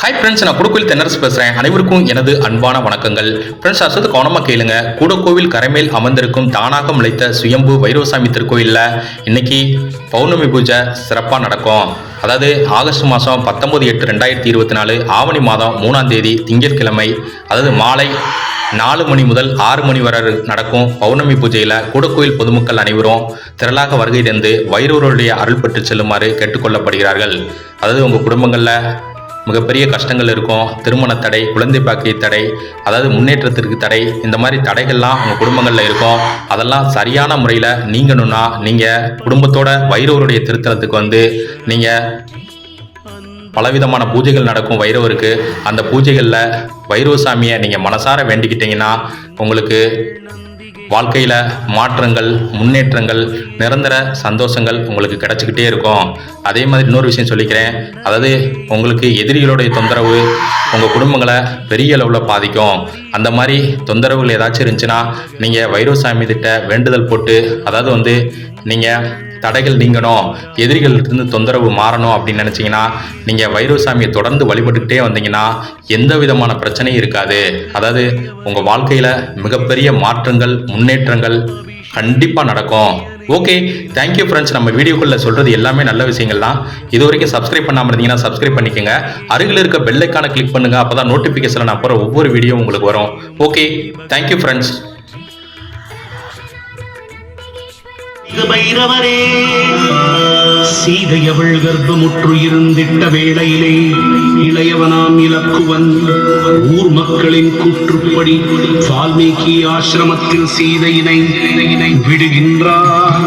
Hi friends, நான் குடக்கோவில் தென்னரசு பேசுகிறேன். அனைவருக்கும் எனது அன்பான வணக்கங்கள். ஃப்ரெண்ட்ஸ், அசத்து கவனமாக கேளுங்க. குடக்கோவில் கரைமேல் அமர்ந்திருக்கும் தானாக முளைத்த சுயம்பு வைரவசாமி திருக்கோயிலில் இன்னைக்கு பௌர்ணமி பூஜை சிறப்பாக நடக்கும். அதாவது ஆகஸ்ட் மாதம் 19/8/2024 ஆவணி மாதம் 3ஆம் தேதி திங்கட்கிழமை, அதாவது மாலை 4 மணி முதல் 6 மணி வரை நடக்கும் பௌர்ணமி பூஜையில் குடக்கோயில் பொதுமக்கள் அனைவரும் திரளாக வருகை தந்து வைரவருடைய அருள் பெற்று செல்லுமாறு கேட்டுக்கொள்ளப்படுகிறார்கள். அதாவது உங்கள் குடும்பங்களில் மிகப்பெரிய கஷ்டங்கள் இருக்கும், திருமண தடை, குழந்தை பாக்கிய தடை, அதாவது முன்னேற்றத்திற்கு தடை, இந்த மாதிரி தடைகள்லாம் உங்கள் குடும்பங்களில் இருக்கும். அதெல்லாம் சரியான முறையில் நீங்கணும்னா நீங்கள் குடும்பத்தோட வைரவருடைய திருத்தலத்துக்கு வந்து நீங்கள் பலவிதமான பூஜைகள் நடக்கும் வைரவருக்கு. அந்த பூஜைகளில் வைரவ சாமியை நீங்கள் மனசார வேண்டிக்கிட்டீங்கன்னா உங்களுக்கு வாழ்க்கையில் மாற்றங்கள், முன்னேற்றங்கள், நிரந்தர சந்தோஷங்கள் உங்களுக்கு கிடச்சிக்கிட்டே இருக்கும். அதே மாதிரி இன்னொரு விஷயம் சொல்லிக்கிறேன். அதாவது உங்களுக்கு எதிரிகளுடைய தொந்தரவு உங்கள் குடும்பங்களை பெரிய அளவில் பாதிக்கும். அந்த மாதிரி தொந்தரவுகள் ஏதாச்சும் இருந்துச்சுன்னா நீங்கள் வைரவசாமி கிட்ட வேண்டுதல் போட்டு, அதாவது வந்து நீங்கள் தடைகள் நீங்கணும், எதிரிகளிலிருந்து தொந்தரவு மாறணும் அப்படின்னு நினச்சிங்கன்னா நீங்கள் வைரவசாமியை தொடர்ந்து வழிபட்டுக்கிட்டே வந்தீங்கன்னா எந்த விதமான பிரச்சனையும் இருக்காது. அதாவது உங்கள் வாழ்க்கையில் மிகப்பெரிய மாற்றங்கள், முன்னேற்றங்கள் கண்டிப்பாக நடக்கும். Okay, thank you friends. நம்ம வீடியோக்குள்ளே சொல்கிறது எல்லாமே நல்ல விஷயங்கள் தான். இது வரைக்கும் சப்ஸ்கிரைப் பண்ணாமல் இருந்தீங்கன்னா சப்ஸ்கிரைப் பண்ணிக்கோங்க. அருகில் இருக்க பெல் ஐக்கானை கிளிக் பண்ணுங்கள். அப்போ தான் நோட்டிஃபிகேஷனில் நான் போகிற ஒவ்வொரு வீடியோ உங்களுக்கு வரும். Okay, thank you friends. பைரவரே, சீதையவள் கர்ப்பமுற்று இருந்திட்ட வேளையிலே இளையவனாம் இலக்குவன் ஊர் மக்களின் கூற்றுப்படி வால்மீகி ஆசிரமத்தில் சீதையினை விடுகின்றார்.